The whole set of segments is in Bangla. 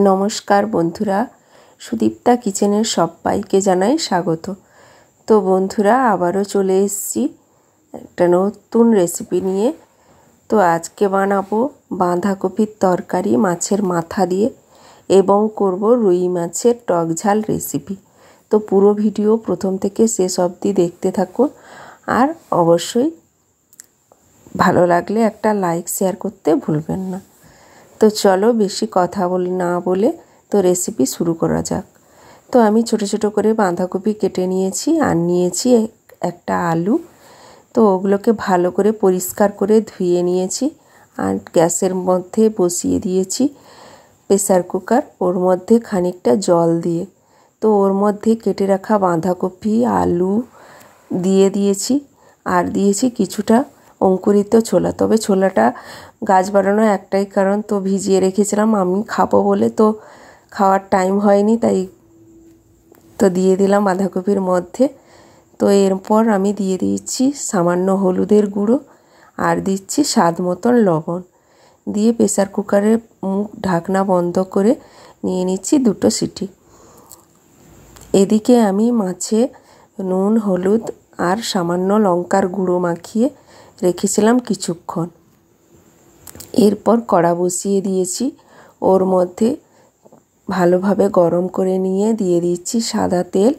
নমস্কার বন্ধুরা, সুদীপ্তা কিচেনের সবাইকে জানাই স্বাগত। তো বন্ধুরা, আবারও চলে এসেছি একটা নতুন রেসিপি নিয়ে। তো আজকে বানাবো বাঁধাকপির তরকারি মাছের মাথা দিয়ে এবং করব রুই মাছের টক ঝাল রেসিপি। তো পুরো ভিডিও প্রথম থেকে শেষ অবধি দেখতে থাকুন, আর অবশ্যই ভালো লাগলে একটা লাইক শেয়ার করতে ভুলবেন না। তো চলো বেশি কথা না বলে তো রেসিপি শুরু করা যাক। তো আমি ছোট ছোট করে বাঁধাকপি কেটে নিয়েছি, আর নিয়েছি একটা আলু। তো ওগুলোকে ভালো করে পরিষ্কার করে ধুয়ে নিয়েছি, আর গ্যাসের মধ্যে বসিয়ে দিয়েছি প্রেসার কুকার, ওর মধ্যে খানিকটা জল দিয়ে। তো ওর মধ্যে কেটে রাখা বাঁধাকপি আলু দিয়ে দিয়েছি, আর দিয়েছি কিছুটা অঙ্কুরিত ছোলা। তবে ছোলাটা গাছ বাড়ানো একটাই কারণ, তো ভিজিয়ে রেখেছিলাম আমি খাবো বলে, তো খাওয়ার টাইম হয়নি, তাই তো দিয়ে দিলাম বাঁধাকপির মধ্যে। তো এরপর আমি দিয়ে দিচ্ছি সামান্য হলুদের গুঁড়ো, আর দিচ্ছি স্বাদ মতন লবণ দিয়ে প্রেসার কুকারের মুখ ঢাকনা বন্ধ করে নিয়ে নিচ্ছি 2 সিটি। এদিকে আমি মাছে নুন হলুদ আর সামান্য লঙ্কার গুঁড়ো মাখিয়ে রেখেছিলাম কিছুক্ষণ। এরপর কড়া বসিয়ে দিয়েছি, ওর মধ্যে ভালোভাবে গরম করে নিয়ে দিয়ে দিচ্ছি সাদা তেল,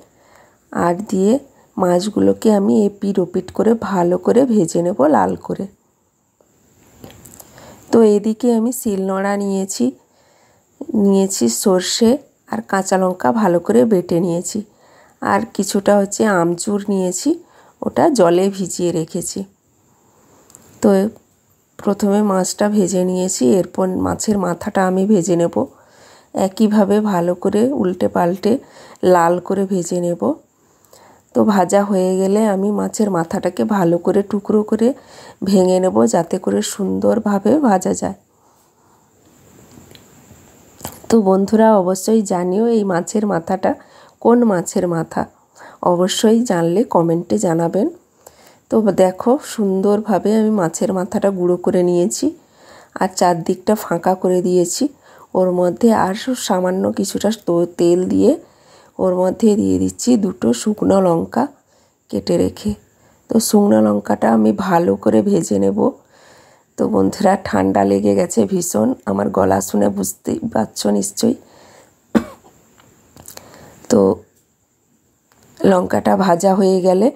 আর দিয়ে মাছগুলোকে আমি এপিট ওপিট করে ভালো করে ভেজে নেব লাল করে। তো এদিকে আমি শিলনোড়া নিয়েছি সর্ষে আর কাঁচা লঙ্কা ভালো করে বেটে নিয়েছি, আর কিছুটা আমচুর নিয়েছি, ওটা জলে ভিজিয়ে রেখেছি। তো প্রথমে মাছটা ভেজে নিয়েছি, এরপর মাছের মাথাটা আমি ভেজে নেব। একইভাবে ভালো করে উল্টে পাল্টে লাল করে ভেজে নেব। তো ভাজা হয়ে গেলে আমি মাছের মাথাটাকে ভালো করে টুকরো করে ভেঙে নেব, যাতে করে সুন্দরভাবে ভাজা যায়। তো বন্ধুরা, অবশ্যই জানিও এই মাছের মাথাটা কোন মাছের মাথা, অবশ্যই জানলে কমেন্টে জানাবেন। তো দেখো সুন্দরভাবে আমি মাছের মাথাটা গুঁড়ো করে নিয়েছি, আর চারদিকটা ফাঁকা করে দিয়েছি। ওর মধ্যে আর সামান্য কিছুটা তেল দিয়ে ওর মধ্যে দিয়ে দিচ্ছি 2 শুকনো লঙ্কা কেটে রেখে। তো শুকনো লঙ্কাটা আমি ভালো করে ভেজে নেব। তো বন্ধুরা, ঠান্ডা লেগে গেছে ভীষণ, আমার গলা শুনে বুঝতেই পারছো নিশ্চয়ই। তো লঙ্কাটা ভাজা হয়ে গেলে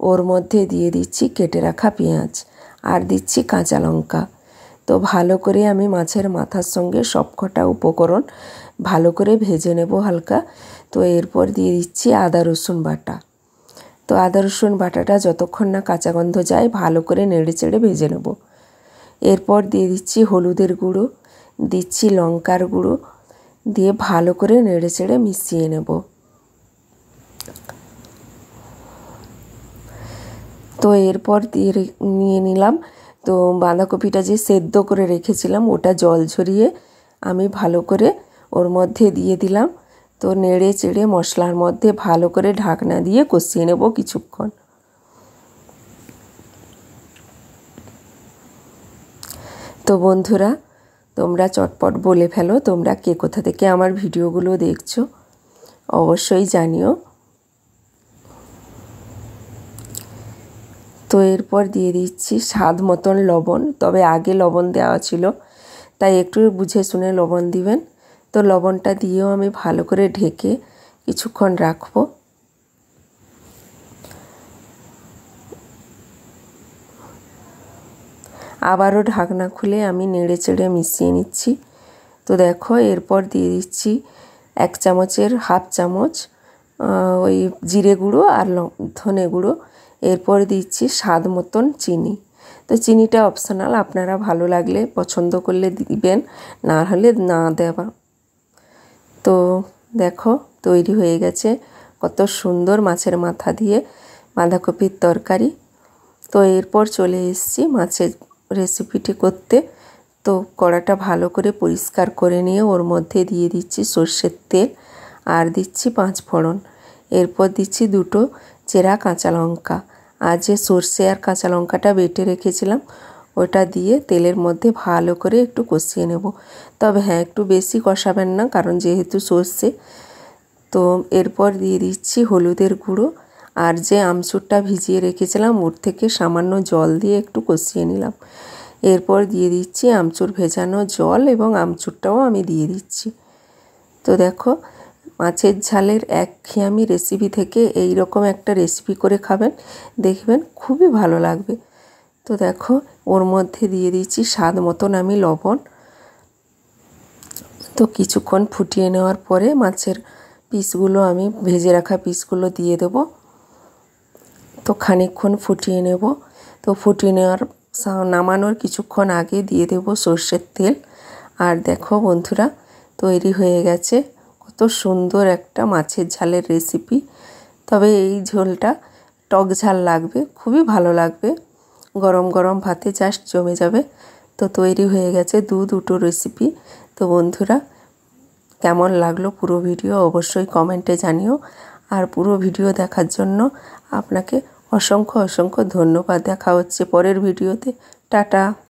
ওর মধ্যে দিয়ে দিচ্ছি কেটে রাখা পেঁয়াজ, আর দিচ্ছি কাঁচা লঙ্কা। তো ভালো করে আমি মাছের মাথার সঙ্গে সবকটা উপকরণ ভালো করে ভেজে নেব হালকা। তো এরপর দিয়ে দিচ্ছি আদা রসুন বাটা। তো আদা রসুন বাটাটা যতক্ষণ না কাঁচা গন্ধ যায় ভালো করে নেড়ে চেড়ে ভেজে নেব। এরপর দিয়ে দিচ্ছি হলুদের গুঁড়ো, দিচ্ছি লঙ্কার গুঁড়ো, দিয়ে ভালো করে নেড়ে চেড়ে মিশিয়ে নেব। তো এরপর নিয়ে নিলাম তো বাঁধাকপিটা যে সেদ্ধ করে রেখেছিলাম, ওটা জল ঝরিয়ে আমি ভালো করে ওর মধ্যে দিয়ে দিলাম। তো নেড়ে চেড়ে মশলার মধ্যে ভালো করে ঢাকনা দিয়ে কষিয়ে নেব কিছুক্ষণ। তো বন্ধুরা, তোমরা চটপট বলে ফেলো তোমরা কে কোথা থেকে আমার ভিডিওগুলো দেখছো, অবশ্যই জানিও। তো এরপর দিয়ে দিচ্ছি স্বাদ মতন লবণ, তবে আগে লবণ দেওয়া ছিল, তাই একটু বুঝে শুনে লবণ দিবেন। তো লবণটা দিয়েও আমি ভালো করে ঢেকে কিছুক্ষণ রাখবো। আবারও ঢাকনা খুলে আমি নেড়ে চেড়ে মিশিয়ে নিচ্ছি। তো দেখো এরপর দিয়ে দিচ্ছি 1 চামচের হাফ চামচ ওই জিরে গুঁড়ো আর ধনে গুঁড়ো। এরপর দিচ্ছি স্বাদ মতন চিনি। তো চিনিটা অপশনাল, আপনারা ভালো লাগলে পছন্দ করলে দিবেন, না হলে না দেওয়া। তো দেখো তৈরি হয়ে গেছে কত সুন্দর মাছের মাথা দিয়ে বাঁধাকপির তরকারি। তো এরপর চলে এসেছি মাছের রেসিপিটি করতে। তো কড়াটা ভালো করে পরিষ্কার করে নিয়ে ওর মধ্যে দিয়ে দিচ্ছি সর্ষের তেল, আর দিচ্ছি 5 ফোড়ন। এরপর দিচ্ছি 2 চেরা কাঁচা লঙ্কা, আর যে সর্ষে আর কাঁচা লঙ্কাটা বেটে রেখেছিলাম ওটা দিয়ে তেলের মধ্যে ভালো করে একটু কষিয়ে নেব। তবে হ্যাঁ, একটু বেশি কষাবেন না, কারণ যেহেতু সর্ষে। তো এরপর দিয়ে দিচ্ছি হলুদের গুঁড়ো, আর যে আমচুরটা ভিজিয়ে রেখেছিলাম ওর থেকে সামান্য জল দিয়ে একটু কষিয়ে নিলাম। এরপর দিয়ে দিচ্ছি আমচুর ভেজানো জল, এবং আমচুরটাও আমি দিয়ে দিচ্ছি। তো দেখো, মাছের ঝালের একঘেয়েমি রেসিপি থেকে এই রকম একটা রেসিপি করে খাবেন, দেখবেন খুবই ভালো লাগবে। তো দেখো, ওর মধ্যে দিয়ে দিচ্ছি স্বাদ মতন আমি লবণ। তো কিছুক্ষণ ফুটিয়ে নেওয়ার পরে মাছের পিসগুলো, আমি ভেজে রাখা পিসগুলো দিয়ে দেব। তো খানিকক্ষণ ফুটিয়ে নেব। তো ফুটিয়ে নেওয়ার নামানোর কিছুক্ষণ আগে দিয়ে দেব সর্ষের তেল। আর দেখো বন্ধুরা, তৈরি হয়ে গেছে কত সুন্দর একটা মাছের ঝালের রেসিপি। তবে এই ঝোলটা টক ঝাল লাগবে, খুবই ভালো লাগবে, গরম গরম ভাতে জাস্ট জমে যাবে। তো তৈরি হয়ে গেছে দুটো রেসিপি। তো বন্ধুরা, কেমন লাগলো পুরো ভিডিও অবশ্যই কমেন্টে জানিও। আর পুরো ভিডিও দেখার জন্য আপনাকে অসংখ্য অসংখ্য ধন্যবাদ। দেখা হচ্ছে পরের ভিডিওতে। টাটা।